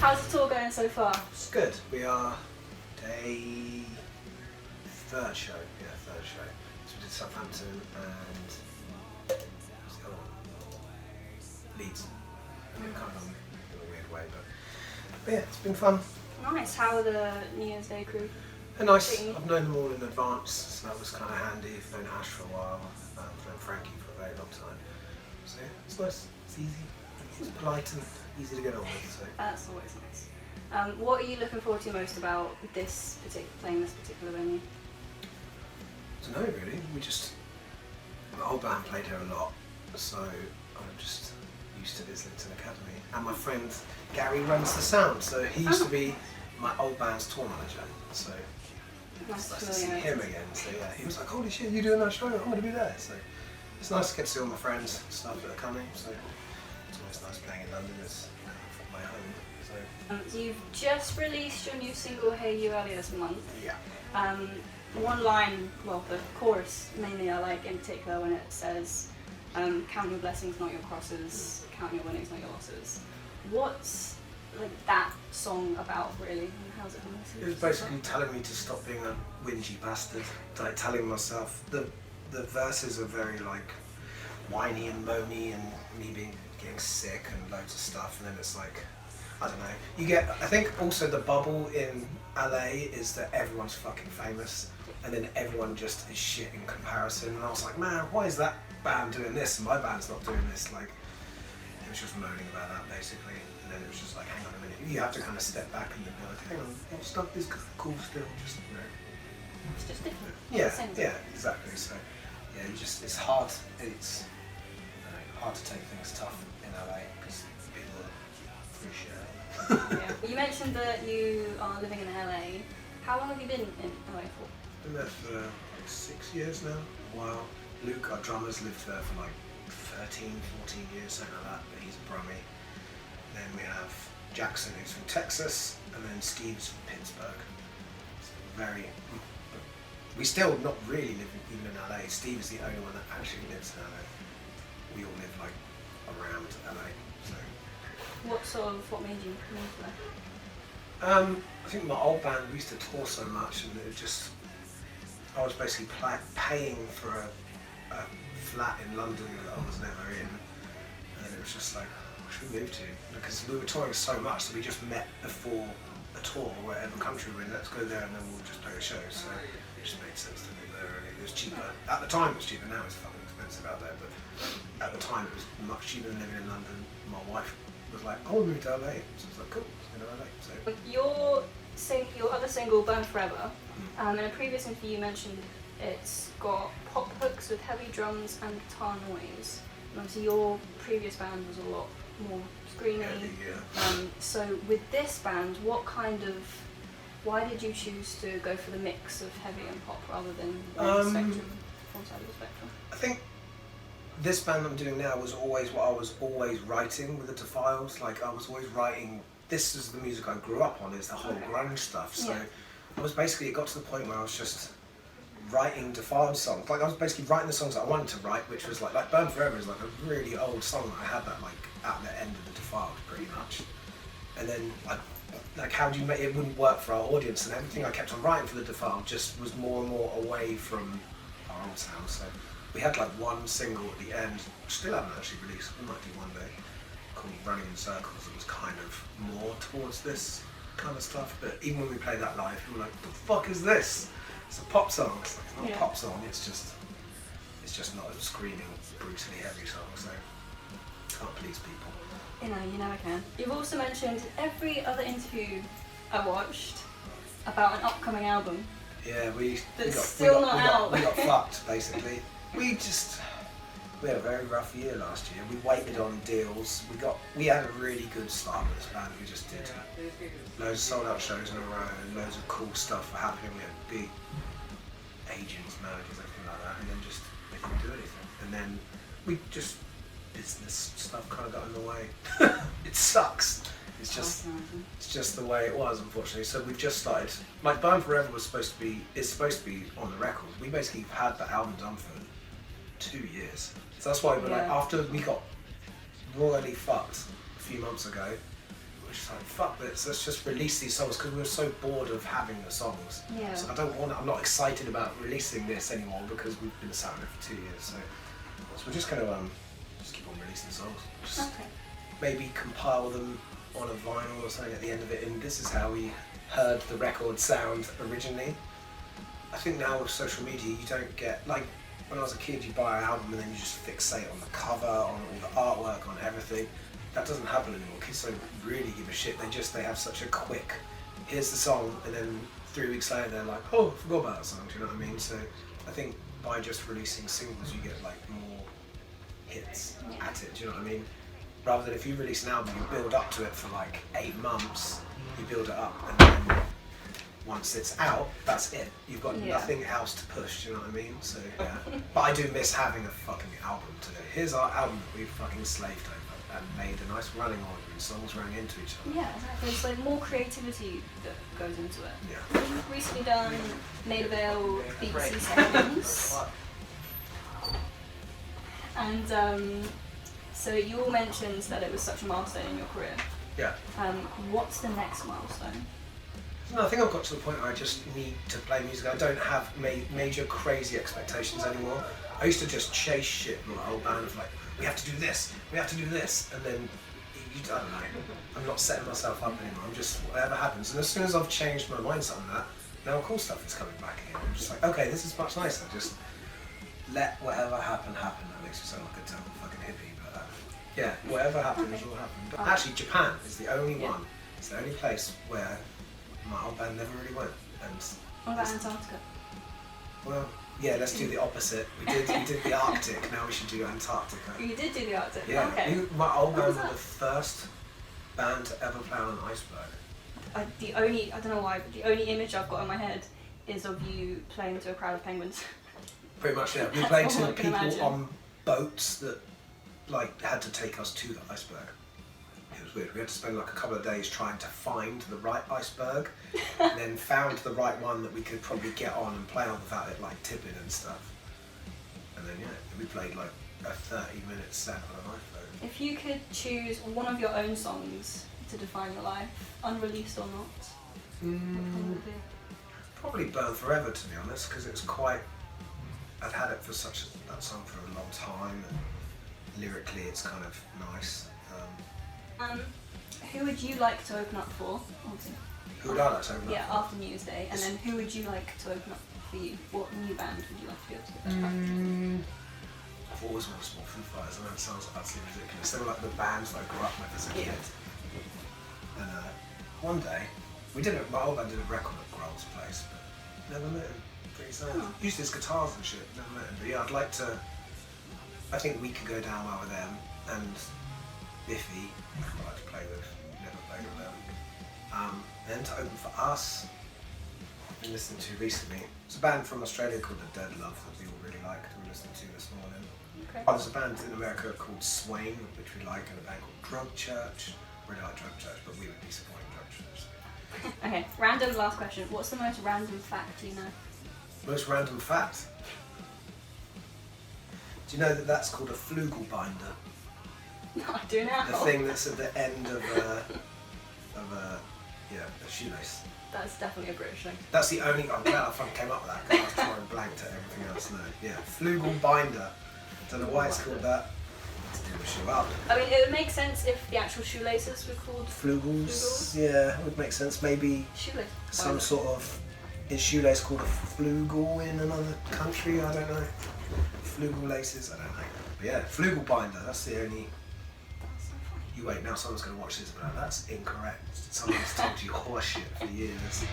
How's the tour going so far? It's good. We are day third show. Yeah, third show. So we did Southampton and what's the other one? Leeds. Kind of in a weird way, but yeah, it's been fun. Nice. How are the New Year's Day crew? They're nice. I've known them all in advance, so that was kind of handy. I've known Ash for a while. I've known Frankie for a very long time. So yeah, it's nice. It's easy. It's polite and easy to get on with. So. That's always nice. What are you looking forward to most about playing this particular venue? I don't know really. My whole band played here a lot, so I'm just used to Islington Academy. And my friend Gary runs the sound, so he used to be my old band's tour manager. So it's nice to see him again. So yeah, he was like, "Holy shit, you doing that show? I'm going to be there." So it's nice to get to see all my friends and stuff that are coming. So it's always nice playing in London. It's my home. So you've just released your new single "Hey You" earlier this month. yeah. One line, well, the chorus mainly I like in particular when it says, "Count your blessings, not your crosses. Count your winnings, not your losses." What's that song about really? And how's it? It was basically telling me to stop being a whingy bastard. Like telling myself the verses are very like whiny and moany and me getting sick and loads of stuff, and then it's like I don't know. I think also the bubble in LA is that everyone's fucking famous, and then everyone just is shit in comparison. And I was like, man, why is that band doing this and my band's not doing this? Like, it was just moaning about that basically. And then it was just like, hang on a minute, you have to kind of step back and be like, hang on, stuff is cool still, just It's just different. Yeah, exactly. So yeah, it's hard. It's hard to take things tough in LA because people appreciate it. Yeah. You mentioned that you are living in LA. How long have you been in LA for? Been there for like 6 years now. Wow. Luke, our drummer's lived there for like 13, 14 years, something like that, but he's a brummie. Then we have Jackson, who's from Texas, and then Steve's from Pittsburgh. We still not really live even in LA. Steve is the only one that actually lives in LA. We all live like around LA. So. What made you move there? I think my old band, we used to tour so much, and I was basically paying for a flat in London that I was never in, and it was just like, what should we move to? Because we were touring so much that we just met before a tour, wherever country we're in, let's go there and then we'll just play a show. So it just made sense to move there, and it was cheaper. At the time it was cheaper, now it's fucking expensive out there, but at the time it was much cheaper than living in London. My wife was like, I want to move to LA, so I was like, cool, let's go to LA. So. Your other single, Burn Forever, in a previous interview you mentioned it's got pop hooks with heavy drums and guitar noise. And obviously your previous band was a lot more screamy. Yeah. So with this band, why did you choose to go for the mix of heavy and pop rather than one side of the spectrum? I think this band I'm doing now was always what I was always writing with the Defiles. Like I was always writing. This is the music I grew up on, is the whole grunge stuff. So it got to the point where I was just writing Defiled songs. Like I was basically writing the songs that I wanted to write, which was like Burn Forever is like a really old song. I had that like at the end of the Defiled pretty much. And then how do you make it wouldn't work for our audience, and everything I kept on writing for the Defiled just was more and more away from our old sound. So we had like one single at the end, which still haven't actually released, we might do one day, called Running in Circles. It was kind of more towards this kind of stuff, but even when we played that live, we were like, the fuck is this? It's a pop song. It's not a pop song, it's just not a screaming, brutally heavy song, so can't please people. You never can. You've also mentioned every other interview I watched about an upcoming album. Yeah, we got fucked basically. We had a very rough year last year. We waited on deals. We had a really good start with this band. We just did loads of sold out shows in a row, and loads of cool stuff were happening. We had big agents, managers, everything like that, and then we didn't do anything. And then business stuff kind of got in the way. It sucks. It's just the way it was, unfortunately. So we've just started. Like Burn Forever is supposed to be on the record. We basically had the album done for 2 years. So that's why we're like, after we got royally fucked a few months ago, we're just like, fuck this, let's just release these songs because we were so bored of having the songs. Yeah. So I'm not excited about releasing this anymore because we've been sat on it for 2 years. So we're just going to just keep on releasing songs. Just Okay. maybe compile them on a vinyl or something at the end of it, and this is how we heard the record sound originally. I think now with social media you don't get, like when I was a kid you buy an album and then you just fixate on the cover, on all the artwork, on everything. That doesn't happen anymore. Kids don't really give a shit. They have such a quick, here's the song, and then 3 weeks later they're like, oh, I forgot about that song, do you know what I mean? So I think by just releasing singles you get like more hits at it, do you know what I mean? Rather than if you release an album, you build up to it for like 8 months, you build it up, and then once it's out, that's it. You've got nothing else to push, do you know what I mean? So yeah. But I do miss having a fucking album today. Here's our album that we've fucking slaved over and made a nice running order and songs running into each other. Yeah, exactly. It's like more creativity that goes into it. Yeah. You've recently done Made Avail BBC Sounds. And so you all mentioned that it was such a milestone in your career. Yeah. What's the next milestone? No, I think I've got to the point where I just need to play music. I don't have major crazy expectations anymore. I used to just chase shit with my old band of like, we have to do this, and then, I don't know, I'm not setting myself up anymore. I'm just, whatever happens. And as soon as I've changed my mindset on that, now cool stuff is coming back again. I'm just like, okay, this is much nicer. Just let whatever happen. That makes me sound like a total fucking hippie, but yeah, whatever happens will happen. But actually, Japan is the only one, it's the only place where my old band never really went. And what about Antarctica? Well, yeah, let's do the opposite. We did the Arctic, now we should do Antarctica. You did do the Arctic? Yeah, Okay. my old band were the first band to ever play on an iceberg. I don't know why, but the only image I've got in my head is of you playing to a crowd of penguins. Pretty much, yeah. We played to people on boats that like had to take us to the iceberg. It was weird. We had to spend like a couple of days trying to find the right iceberg, and then found the right one that we could probably get on and play on without it like tipping and stuff. And then we played like a 30-minute set on an iceberg. If you could choose one of your own songs to define your life, unreleased or not, what would it be? Probably Burn Forever, to be honest, because it's quite. I've had it for that song for a long time, and lyrically it's kind of nice. Who would you like to open up for? Who would I like to open up Yeah, for? after New Year's Day, and then who would you like to open up for you? What new band would you like to be able to get back to? I've always wanted to support Foo Fighters. I know it sounds absolutely ridiculous. They were like the bands that I grew up with as a kid. And one day, my old band did a record at Grohl's place, but never met him. Pretty sad. Used his guitars and shit, never met him. But yeah, I'd like to. I think we could go down well with them, and Biffy, I'd like to play with. Never played with them. Then to open for us, I've been listening to recently. It's a band from Australia called The Dead Love that we all really liked. We listened to this morning. Okay. Oh, there's a band in America called Swain, which we like, and a band called Drug Church. Really like Drug Church, but we would be supporting Drug Church. Okay, random last question. What's the most random fact you know? Most random fact. Do you know that that's called a flugelbinder? No, I do now. The thing that's at the end of a shoelace. That's definitely a British thing. That's the only. I'm glad I fucking came up with that because I was trying blank to everything else. No, yeah, flugelbinder. Don't know why it's called that. Let's do the shoe up. I mean, it would make sense if the actual shoelaces were called Flugels. Yeah, it would make sense. Maybe shoelace. some sort of. Is shoelace called a flugel in another country? I don't know. Flugel laces. I don't know. But yeah, flugelbinder. That's the only. You wait, now someone's going to watch this, but that's incorrect. Someone's told you horseshit for years.